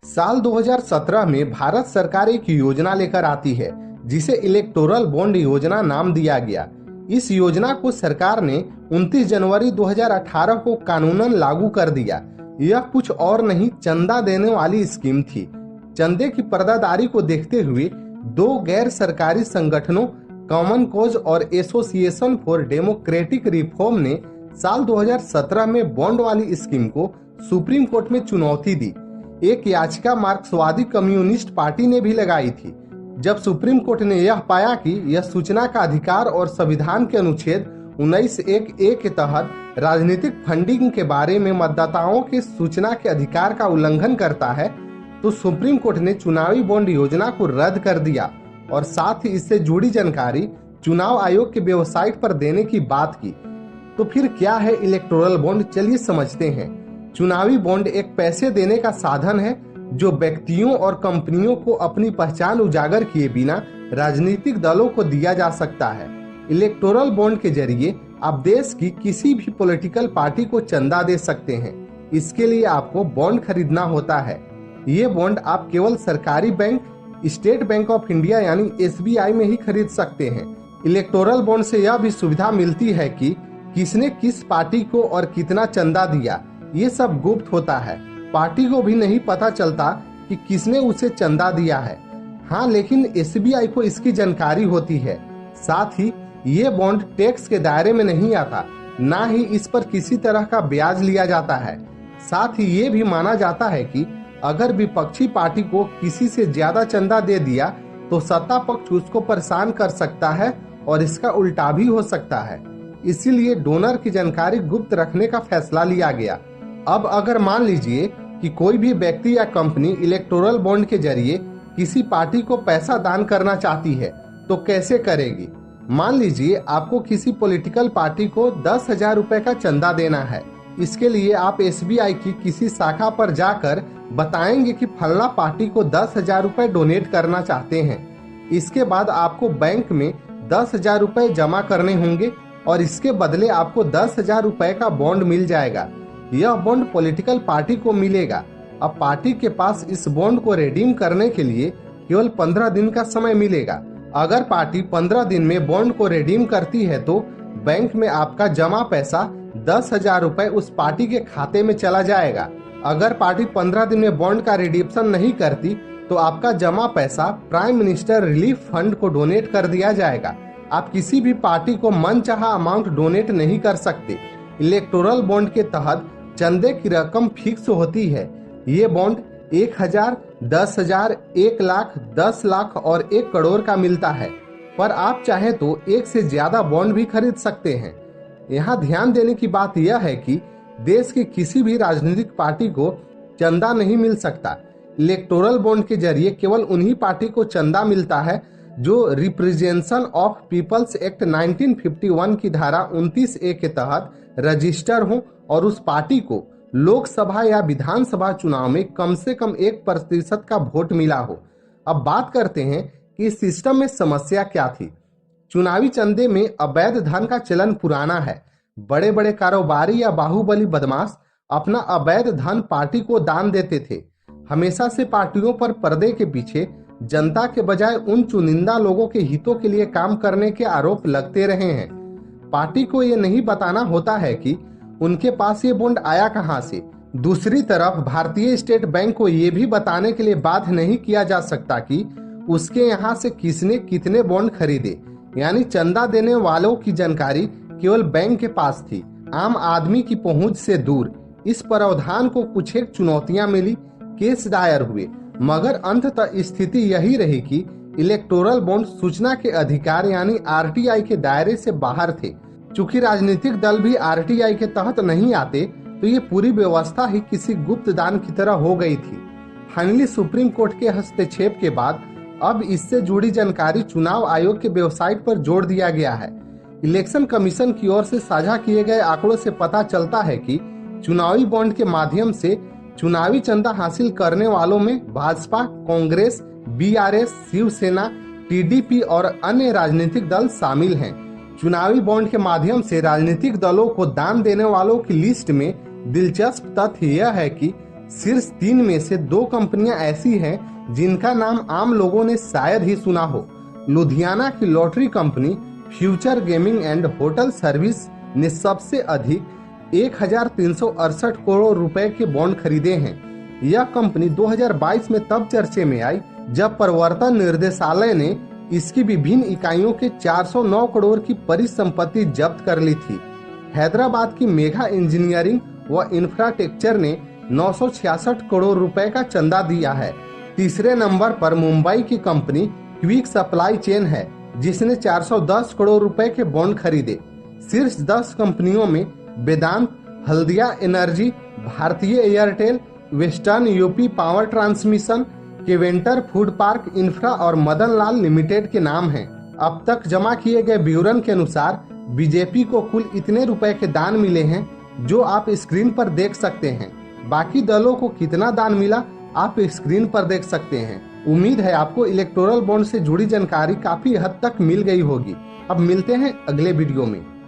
साल 2017 में भारत सरकार एक योजना लेकर आती है जिसे इलेक्टोरल बॉन्ड योजना नाम दिया गया। इस योजना को सरकार ने 29 जनवरी 2018 को कानूनन लागू कर दिया। यह कुछ और नहीं, चंदा देने वाली स्कीम थी। चंदे की पर्दादारी को देखते हुए दो गैर सरकारी संगठनों कॉमन कॉज और एसोसिएशन फॉर डेमोक्रेटिक रिफॉर्म ने साल 2017 में बॉन्ड वाली स्कीम को सुप्रीम कोर्ट में चुनौती दी। एक याचिका मार्क्सवादी कम्युनिस्ट पार्टी ने भी लगाई थी। जब सुप्रीम कोर्ट ने यह पाया कि यह सूचना का अधिकार और संविधान के अनुच्छेद 19(1)(a) के तहत राजनीतिक फंडिंग के बारे में मतदाताओं के सूचना के अधिकार का उल्लंघन करता है, तो सुप्रीम कोर्ट ने चुनावी बॉन्ड योजना को रद्द कर दिया और साथ ही इससे जुड़ी जानकारी चुनाव आयोग के वेबसाइट पर देने की बात की। तो फिर क्या है इलेक्टोरल बॉन्ड, चलिए समझते हैं। चुनावी बॉन्ड एक पैसे देने का साधन है जो व्यक्तियों और कंपनियों को अपनी पहचान उजागर किए बिना राजनीतिक दलों को दिया जा सकता है। इलेक्टोरल बॉन्ड के जरिए आप देश की किसी भी पॉलिटिकल पार्टी को चंदा दे सकते हैं। इसके लिए आपको बॉन्ड खरीदना होता है। ये बॉन्ड आप केवल सरकारी bank, state bank of India यानी SBI में ही खरीद सकते हैं। इलेक्टोरल बॉन्ड से यह भी सुविधा मिलती है कि किसने किस पार्टी को और कितना चंदा दिया, ये सब गुप्त होता है। पार्टी को भी नहीं पता चलता कि किसने उसे चंदा दिया है। हाँ, लेकिन SBI को इसकी जानकारी होती है। साथ ही ये बॉन्ड टैक्स के दायरे में नहीं आता, ना ही इस पर किसी तरह का ब्याज लिया जाता है। साथ ही ये भी माना जाता है कि अगर विपक्षी पार्टी को किसी से ज्यादा चंदा दे दिया तो सत्ता पक्ष उसको परेशान कर सकता है और इसका उल्टा भी हो सकता है। इसीलिए डोनर की जानकारी गुप्त रखने का फैसला लिया गया। अब अगर मान लीजिए कि कोई भी व्यक्ति या कंपनी इलेक्टोरल बॉन्ड के जरिए किसी पार्टी को पैसा दान करना चाहती है तो कैसे करेगी। मान लीजिए आपको किसी पॉलिटिकल पार्टी को 10,000 रुपए का चंदा देना है। इसके लिए आप SBI की किसी शाखा पर जाकर बताएंगे कि फलना पार्टी को 10,000 रुपए डोनेट करना चाहते हैं। इसके बाद आपको बैंक में 10,000 रुपए जमा करने होंगे और इसके बदले आपको 10,000 रुपए का बॉन्ड मिल जाएगा। यह बॉन्ड पॉलिटिकल पार्टी को मिलेगा। अब पार्टी के पास इस बॉन्ड को रिडीम करने के लिए केवल 15 दिन का समय मिलेगा। अगर पार्टी 15 दिन में बॉन्ड को रिडीम करती है तो बैंक में आपका जमा पैसा 10,000 रुपए उस पार्टी के खाते में चला जाएगा। अगर पार्टी 15 दिन में बॉन्ड का रिडीम्पशन नहीं करती तो आपका जमा पैसा प्राइम मिनिस्टर रिलीफ फंड को डोनेट कर दिया जाएगा। आप किसी भी पार्टी को मनचाहा अमाउंट डोनेट नहीं कर सकते। इलेक्टोरल बॉन्ड के तहत चंदे की रकम फिक्स होती है। ये बॉन्ड 1,000, 10,000, 1 लाख, 10 लाख और 1 करोड़ का मिलता है, पर आप चाहे तो एक से ज्यादा बॉन्ड भी खरीद सकते हैं। यहाँ ध्यान देने की बात यह है कि देश की किसी भी राजनीतिक पार्टी को चंदा नहीं मिल सकता। इलेक्टोरल बॉन्ड के जरिए केवल उन्हीं पार्टी को चंदा मिलता है जो रिप्रेजेंटेशन ऑफ पीपल्स एक्ट 1951 की धारा 29(a) के तहत रजिस्टर हो और उस पार्टी को लोकसभा या विधानसभा चुनाव में कम से कम 1% का वोट मिला हो। अब बात करते हैं कि इस सिस्टम में समस्या क्या थी। चुनावी चंदे में अवैध धन का चलन पुराना है। बड़े बड़े कारोबारी या बाहुबली बदमाश अपना अवैध धन पार्टी को दान देते थे। हमेशा से पार्टियों पर पर्दे के पीछे जनता के बजाय उन चुनिंदा लोगों के हितों के लिए काम करने के आरोप लगते रहे हैं। पार्टी को ये नहीं बताना होता है कि उनके पास ये बॉन्ड आया कहां से। दूसरी तरफ भारतीय स्टेट बैंक को ये भी बताने के लिए बाध्य नहीं किया जा सकता कि उसके यहाँ से किसने कितने बॉन्ड खरीदे। यानी चंदा देने वालों की जानकारी केवल बैंक के पास थी, आम आदमी की पहुंच से दूर। इस प्रावधान को कुछ एक चुनौतियां मिली, केस दायर हुए, मगर अंततः स्थिति यही रही कि इलेक्टोरल बॉन्ड सूचना के अधिकार यानी RTI के दायरे से बाहर थे। चूंकि राजनीतिक दल भी RTI के तहत नहीं आते तो ये पूरी व्यवस्था ही किसी गुप्त दान की तरह हो गई थी। फाइनली सुप्रीम कोर्ट के हस्तक्षेप के बाद अब इससे जुड़ी जानकारी चुनाव आयोग के वेबसाइट पर जोड़ दिया गया है। इलेक्शन कमीशन की ओर से साझा किए गए आंकड़ों से पता चलता है कि चुनावी बॉन्ड के माध्यम से चुनावी चंदा हासिल करने वालों में भाजपा, कांग्रेस, BRS, शिवसेना, TDP और अन्य राजनीतिक दल शामिल हैं। चुनावी बॉन्ड के माध्यम से राजनीतिक दलों को दान देने वालों की लिस्ट में दिलचस्प तथ्य यह है कि शीर्ष 3 में से 2 कंपनियां ऐसी हैं जिनका नाम आम लोगों ने शायद ही सुना हो। लुधियाना की lottery company future gaming and hotel service ने सबसे अधिक 1368 करोड़ रुपए के बॉन्ड खरीदे हैं। यह कंपनी 2022 में तब चर्चे में आई जब प्रवर्तन निर्देशालय ने इसकी विभिन्न इकाइयों के 409 करोड़ की परिसंपत्ति जब्त कर ली थी। हैदराबाद की मेगा इंजीनियरिंग व इंफ्रास्ट्रक्चर ने 966 करोड़ रुपए का चंदा दिया है। तीसरे नंबर पर मुंबई की कंपनी क्विक सप्लाई चेन है, जिसने 410 करोड़ रुपए के बॉन्ड खरीदे। शीर्ष 10 कंपनियों में वेदांत, हल्दिया एनर्जी, भारतीय Airtel, western UP power transmission, Keventer food park infra और मदन लाल लिमिटेड के नाम हैं। अब तक जमा किए गए विवरण के अनुसार बीजेपी को कुल इतने रुपए के दान मिले हैं जो आप स्क्रीन पर देख सकते हैं। बाकी दलों को कितना दान मिला आप स्क्रीन पर देख सकते हैं। उम्मीद है आपको इलेक्टोरल बॉन्ड से जुड़ी जानकारी काफी हद तक मिल गई होगी। अब मिलते हैं अगले वीडियो में।